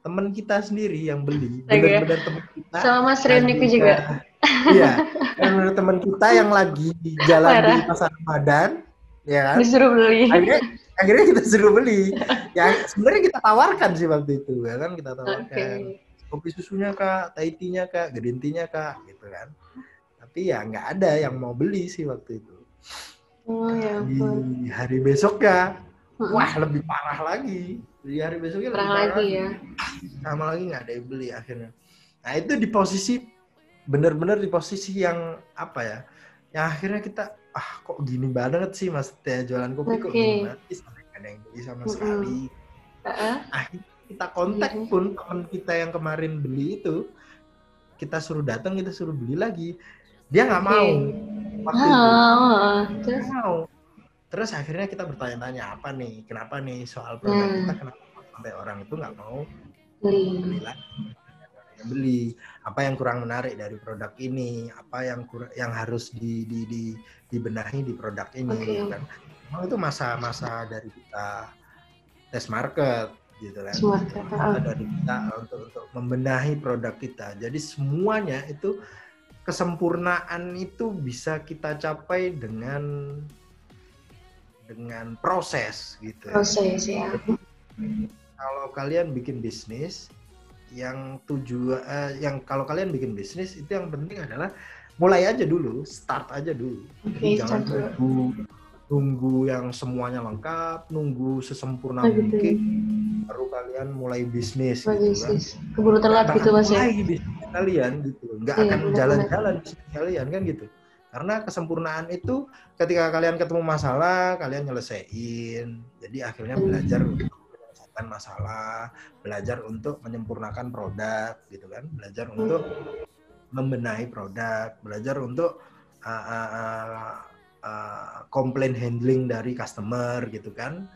teman kita sendiri yang beli. Astaga. Benar-benar teman kita Sama Mas lagi Rendiku juga. iya, benar-benar teman kita yang lagi jalan di Parah. pasar Ramadan, ya kan? Disuruh beli. Akhirnya kita suruh beli. Ya sebenarnya kita tawarkan sih waktu itu, ya kan? Kita Oke. tawarkan kopi susunya kak, Thai tea-nya kak, green tea-nya kak, gitu kan. Tapi ya nggak ada yang mau beli sih waktu itu. Oh ya Di ampun. hari besoknya, wah Mm-mm. lebih parah lagi. Di hari besoknya lebih Perang parah lagi lagi. ya. Sama lagi nggak ada yang beli akhirnya. Nah itu di posisi benar-benar di posisi yang apa ya? Yang akhirnya kita kok gini banget sih mas teh jualan kopi kok Oke. gini banget sih, sampai nggak ada yang beli sama sekali. Mm-mm. Heeh. Akhirnya kita kontak Akhirnya. pun teman kita yang kemarin beli itu, kita suruh datang, kita suruh beli lagi, dia nggak Oke. mau waktu itu. Terus? Nggak mau. Terus akhirnya kita bertanya-tanya apa nih, kenapa nih soal produk kita, Nah, kenapa sampai orang itu nggak mau beli beli. lagi, beli apa yang kurang menarik dari produk ini, apa yang harus dibenahi di produk ini Oke. gitu kan. Memang itu masa-masa dari kita tes market gitu kan, Smart. masa dari kita untuk membenahi produk kita. Jadi semuanya itu kesempurnaan itu bisa kita capai dengan proses gitu ya. Proses ya. Jadi kalau kalian bikin bisnis, yang kalau kalian bikin bisnis itu yang penting adalah mulai aja dulu, start aja dulu. Jadi Oke, jangan start dulu. nunggu yang semuanya lengkap, nunggu sesempurna Oh gitu. mungkin baru kalian mulai bisnis gitu kan. Bisnis. Keburu telat Nggak gitu akan Mas ya. mulai bisnis kalian gitu, nggak Iya, akan benar-benar. jalan-jalan bisnis kalian kan gitu. Karena kesempurnaan itu ketika kalian ketemu masalah, kalian nyelesain. Jadi akhirnya belajar untuk menyelesaikan masalah, belajar untuk menyempurnakan produk gitu kan, belajar untuk membenahi produk, belajar untuk komplain handling dari customer gitu kan,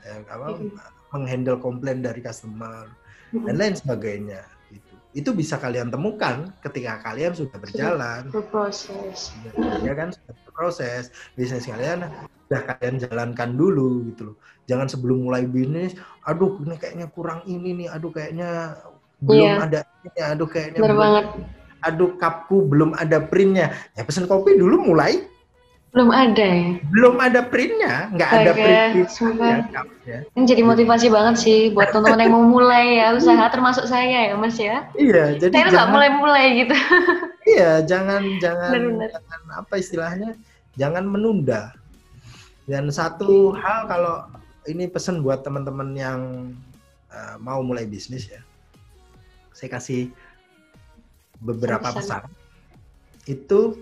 menghandle komplain dari customer dan lain sebagainya gitu. Itu bisa kalian temukan ketika kalian sudah berjalan, Berproses. ya kan, sudah berproses, bisnis kalian sudah kalian jalankan dulu gitu loh. Jangan sebelum mulai bisnis, aduh ini kayaknya kurang ini nih, aduh kayaknya belum ada ini, aduh kayaknya Benar belum, banget. aduh cupku belum ada printnya. Ya pesen kopi dulu mulai. Belum ada ya? Belum ada printnya, nggak ada print sumpah. cupnya. Ini jadi motivasi banget sih buat teman-teman yang mau mulai ya usaha, termasuk saya ya Mas ya. Iya, jadi Saya nggak mulai-mulai gitu. Iya, jangan Benar-benar. apa istilahnya, jangan menunda. Dan satu hal, kalau ini pesan buat teman-teman yang mau mulai bisnis ya, saya kasih beberapa pesan. Itu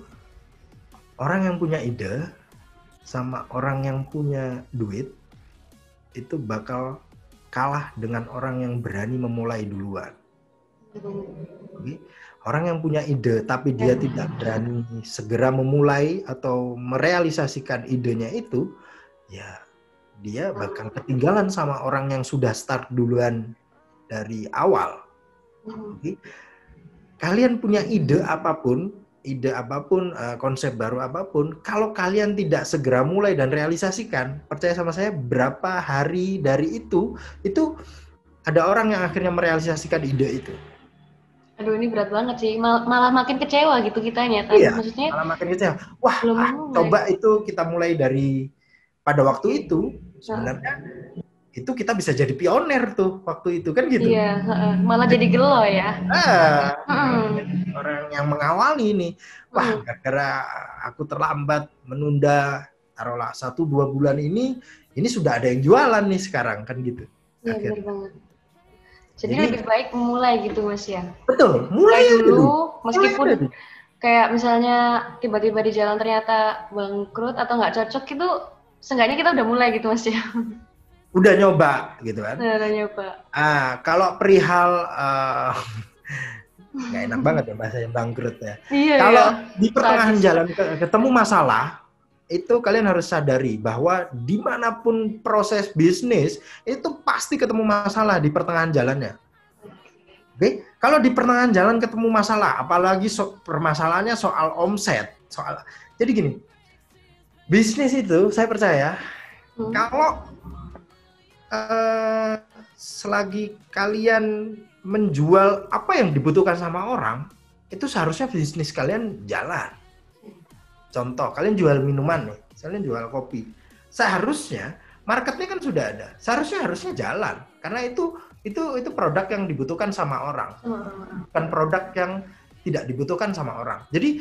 orang yang punya ide sama orang yang punya duit itu bakal kalah dengan orang yang berani memulai duluan. Oke? Orang yang punya ide tapi dia tidak berani segera memulai atau merealisasikan idenya itu, ya dia bakal ketinggalan sama orang yang sudah start duluan dari awal. Oke? Kalian punya ide apapun, konsep baru apapun, kalau kalian tidak segera mulai dan realisasikan, percaya sama saya, berapa hari dari itu ada orang yang akhirnya merealisasikan ide itu. Aduh, ini berat banget sih. Malah makin kecewa gitu kitanya kan. Iya, Maksudnya malah makin kecewa. Wah, coba itu kita mulai dari pada waktu itu, sebenarnya itu kita bisa jadi pioner tuh waktu itu kan gitu. Iya, malah jadi gelo ya. Orang yang mengawali nih, wah gara-gara aku terlambat menunda taruhlah 1-2 bulan ini sudah ada yang jualan nih sekarang kan gitu. Iya benar banget. Jadi lebih baik memulai gitu Mas ya. Betul, mulai dulu meskipun kayak misalnya tiba-tiba di jalan ternyata bangkrut atau nggak cocok itu, seenggaknya kita udah mulai gitu Mas ya. Udah nyoba gitu kan. Udah nyoba. Kalau perihal nggak enak banget ya bahasanya bangkrut ya. Iya, kalau di pertengahan jalan ketemu masalah, itu kalian harus sadari bahwa dimanapun proses bisnis itu pasti ketemu masalah di pertengahan jalannya. Oke, kalau di pertengahan jalan ketemu masalah, apalagi permasalahannya soal omset, jadi gini, bisnis itu saya percaya kalau selagi kalian menjual apa yang dibutuhkan sama orang, itu seharusnya bisnis kalian jalan. Contoh, kalian jual minuman nih, kalian jual kopi. Seharusnya marketnya kan sudah ada. Harusnya jalan. Karena itu produk yang dibutuhkan sama orang. Bukan produk yang tidak dibutuhkan sama orang. Jadi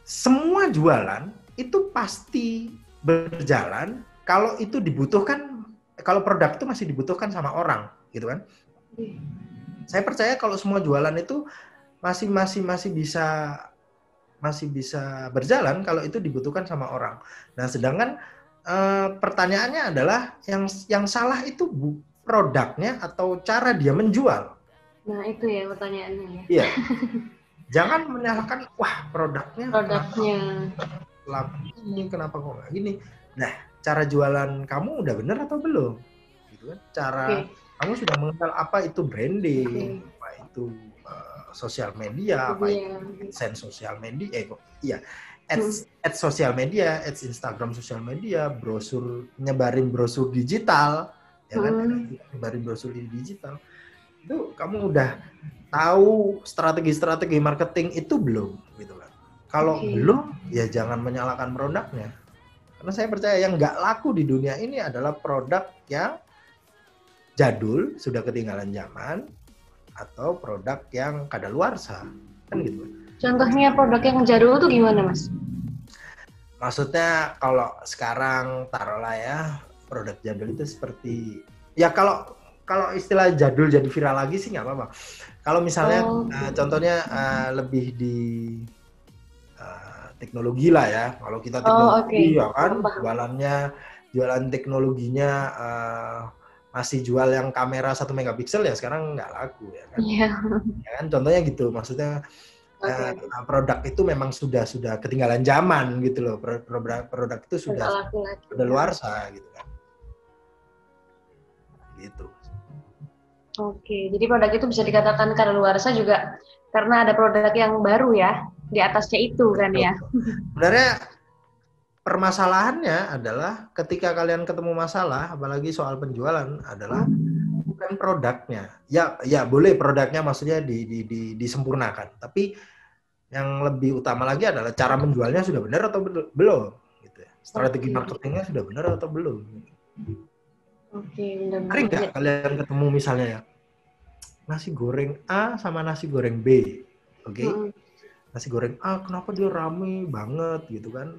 semua jualan itu pasti berjalan kalau itu dibutuhkan, kalau produk itu masih dibutuhkan sama orang, gitu kan? Saya percaya kalau semua jualan itu masih bisa berjalan kalau itu dibutuhkan sama orang. Nah, sedangkan pertanyaannya adalah yang salah itu produknya atau cara dia menjual. Nah, itu ya pertanyaannya ya. Iya. Jangan menyalahkan, wah produknya ini kenapa kok nggak gini. Nah, cara jualan kamu udah benar atau belum? Gitu kan? Kamu sudah mengenal apa itu branding, apa itu sosial media, apa itu AdSense sosial media, ads sosial media, ads Instagram sosial media, nyebarin brosur digital, ya kan? Nyebarin brosur digital. Itu kamu udah tahu strategi marketing itu belum, gitu kan? Kalau belum, ya jangan menyalahkan produknya. Karena saya percaya yang nggak laku di dunia ini adalah produk yang jadul, sudah ketinggalan zaman, atau produk yang kadaluarsa, kan gitu. Contohnya produk yang jadul itu gimana, Mas? Maksudnya kalau sekarang taruhlah ya, produk jadul itu seperti, ya kalau istilah jadul jadi viral lagi sih nggak apa-apa. Kalau misalnya contohnya lebih di teknologi lah ya. Kalau kita teknologi ya kan, jualan teknologinya masih jual yang kamera 1 megapiksel ya sekarang nggak laku ya kan. Ya kan, contohnya gitu. Maksudnya produk itu memang sudah ketinggalan zaman gitu loh. Produk itu sudah luarsa gitu kan. Gitu. Oke, jadi produk itu bisa dikatakan kadaluarsa juga karena ada produk yang baru ya di atasnya itu kan ya. Sebenarnya permasalahannya adalah ketika kalian ketemu masalah, apalagi soal penjualan, adalah bukan produknya. Ya boleh produknya maksudnya disempurnakan, tapi yang lebih utama lagi adalah cara menjualnya sudah benar atau belum gitu ya. Strategi marketingnya sudah benar atau belum. Benar-benar. Sering nggak kalian ketemu misalnya ya nasi goreng A sama nasi goreng B, nasi goreng A kenapa dia rame banget gitu kan?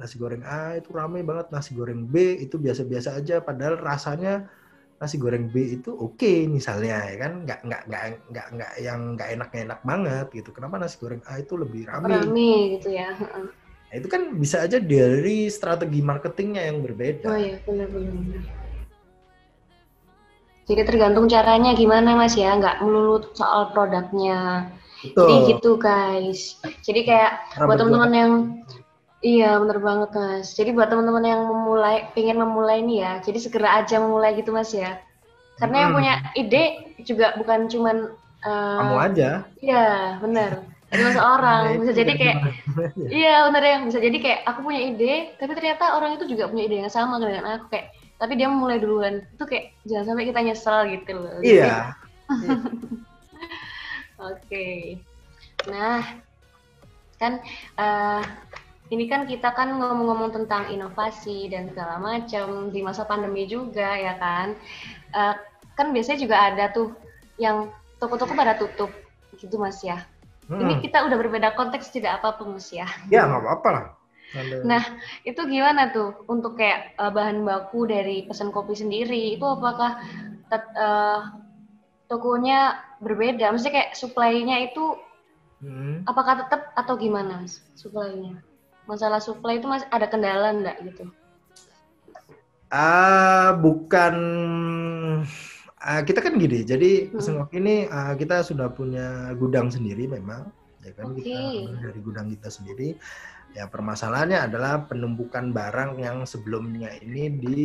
Nasi goreng A itu rame banget, nasi goreng B itu biasa-biasa aja, padahal rasanya nasi goreng B itu oke misalnya ya kan, nggak yang nggak enak banget gitu. Kenapa nasi goreng A itu lebih rame gitu ya? Nah, itu kan bisa aja dari strategi marketingnya yang berbeda. Oh iya, benar-benar. Jadi tergantung caranya gimana Mas ya, nggak melulu soal produknya. Jadi Betul. gitu guys. Jadi kayak Cara buat teman-teman berjualan. yang iya bener banget Mas. Jadi buat teman-teman yang pengen memulai nih ya, jadi segera aja memulai gitu Mas ya. Karena yang punya Mm-mm. ide juga bukan cuman Kamu eh aja. iya bener. Gak cuma seorang, Dunia bisa itu jadi gak kayak cuma kamu aja. iya bener ya, bisa jadi kayak aku punya ide, tapi ternyata orang itu juga punya ide yang sama dengan aku kayak, tapi dia mulai duluan. Itu kayak jangan sampai kita nyesel gitu loh. Jadi Iya. Iya. oke. Nah, kan eh, ini kan kita kan ngomong-ngomong tentang inovasi dan segala macam di masa pandemi juga ya kan. Eh, kan biasanya juga ada tuh yang toko-toko pada tutup gitu Mas ya. Ini Hmm. kita udah berbeda konteks tidak apa-apa Mas ya. Ya nggak apa-apa lah. Nah, itu gimana tuh untuk kayak bahan baku dari pesan kopi sendiri? Itu apakah tokonya berbeda? Maksudnya kayak supply-nya itu Hmm. apakah tetap atau gimana Mas supply-nya? Masalah supply itu masih ada kendala enggak gitu? Bukan kita kan gini. Jadi Hmm. Pesan Kopi ini kita sudah punya gudang sendiri memang, ya kan kita Oke. ambil dari gudang kita sendiri. Ya permasalahannya adalah penumpukan barang yang sebelumnya ini di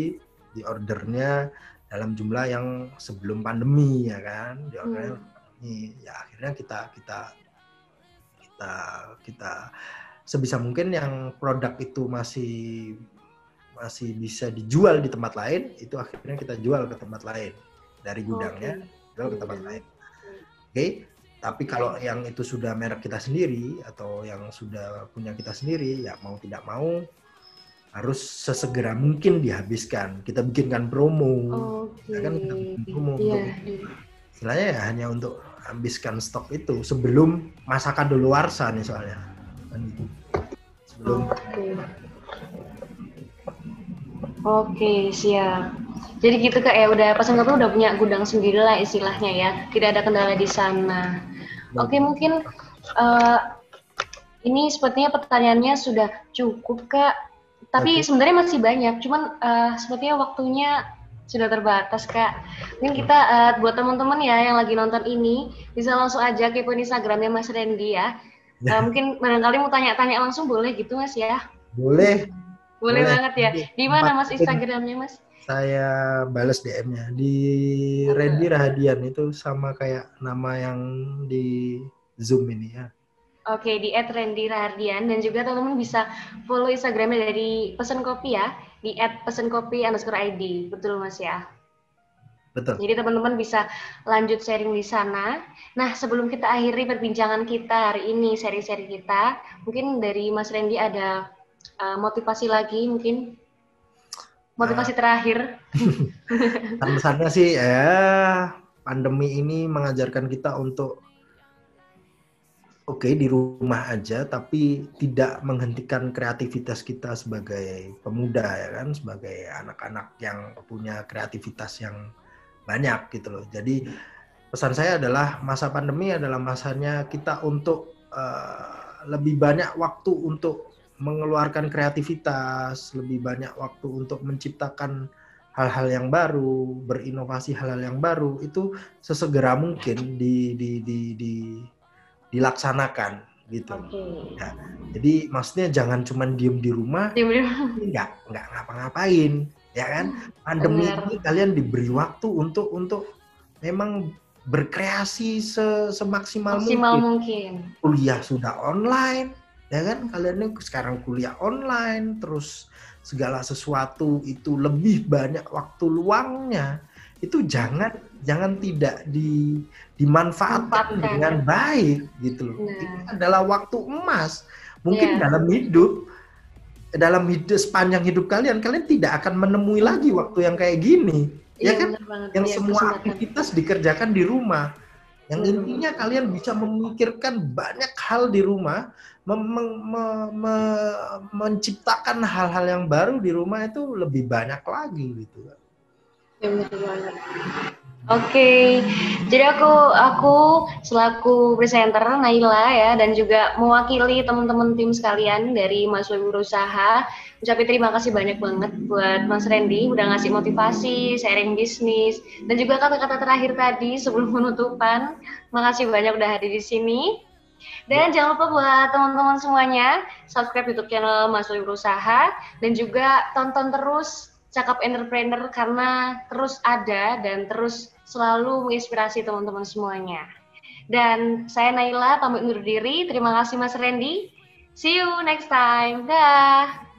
ordernya dalam jumlah yang sebelum pandemi ya kan, di ordernya Hmm. pandemi. Ya akhirnya kita kita kita kita sebisa mungkin yang produk itu masih masih bisa dijual di tempat lain, itu akhirnya kita jual ke tempat lain dari Oke. gudangnya, jual ke tempat Hmm. lain. Oke, tapi kalau yang itu sudah merek kita sendiri atau yang sudah punya kita sendiri, ya mau tidak mau harus sesegera mungkin dihabiskan. Kita bikinkan promo, Oke. ya kan kita bikin promo Iya. untuk istilahnya ya hanya untuk habiskan stok itu sebelum masa kadaluarsa nih soalnya. Kan gitu. Sebelum Oke. Oke, siap. Jadi gitu Kak ya, udah pesan kopi udah punya gudang sendiri lah istilahnya ya. Tidak ada kendala di sana. Oke, mungkin eh, ini sepertinya pertanyaannya sudah cukup Kak. Tapi Oke. sebenarnya masih banyak, cuman sepertinya waktunya sudah terbatas Kak. Mungkin kita buat teman-teman ya yang lagi nonton ini bisa langsung aja kepoin Instagramnya Mas Randy ya. Mungkin barangkali mau tanya-tanya langsung boleh gitu Mas ya. Boleh, Boleh boleh. banget ya. Nanti Di mana Mas tempatin Instagramnya Mas? saya balas DM-nya di Randy Apa? Rahadian itu sama kayak nama yang di Zoom ini ya. Oke, di @randy_rahardian dan juga teman-teman bisa follow Instagramnya dari Pesen Kopi ya, di @pesenkopi_id. Betul Mas ya. Betul. Jadi teman-teman bisa lanjut sharing di sana. Nah, sebelum kita akhiri perbincangan kita hari ini, seri-seri kita, mungkin dari Mas Randy ada motivasi lagi, mungkin Uh, motivasi terakhir. Pesannya sih ya pandemi ini mengajarkan kita untuk oke di rumah aja tapi tidak menghentikan kreativitas kita sebagai pemuda ya kan, sebagai anak-anak yang punya kreativitas yang banyak gitu loh. Jadi pesan saya adalah masa pandemi adalah masanya kita untuk lebih banyak waktu untuk mengeluarkan kreativitas, lebih banyak waktu untuk menciptakan hal-hal yang baru, berinovasi hal-hal yang baru itu sesegera mungkin dilaksanakan gitu. Oke. Ya, jadi maksudnya jangan cuma diem di rumah, Diam-diam. nggak ngapa-ngapain, ya kan? Pandemi Benar. ini kalian diberi waktu untuk memang berkreasi semaksimal Maksimal mungkin. mungkin. Kuliah sudah online, ya kan? Kalian ini sekarang kuliah online, terus segala sesuatu itu lebih banyak waktu luangnya. Itu jangan tidak dimanfaatkan Manfaatkan. dengan baik gitu loh. Ini Nah, adalah waktu emas. Mungkin ya. dalam hidup sepanjang hidup kalian tidak akan menemui lagi waktu yang kayak gini, ya Iya kan? benar banget. Yang Iya semua kesempatan. aktivitas dikerjakan di rumah. Yang Benar banget. intinya kalian bisa memikirkan banyak hal di rumah, menciptakan hal-hal yang baru di rumah itu lebih banyak lagi gitu. Ya benar banget. Oke, jadi aku selaku presenter Naila ya, dan juga mewakili teman-teman tim sekalian dari Mahasiswa Berusaha, ucapin terima kasih banyak banget buat Mas Randy udah ngasih motivasi, sharing bisnis, dan juga kata-kata terakhir tadi sebelum penutupan. Makasih banyak udah hadir di sini. Ya. Dan jangan lupa buat teman-teman semuanya, subscribe YouTube channel Mahasiswa Berusaha, dan juga tonton terus Cakap Entrepreneur karena terus ada dan terus selalu menginspirasi teman-teman semuanya. Dan saya Naila pamit undur diri. Terima kasih Mas Randy. See you next time. Dah.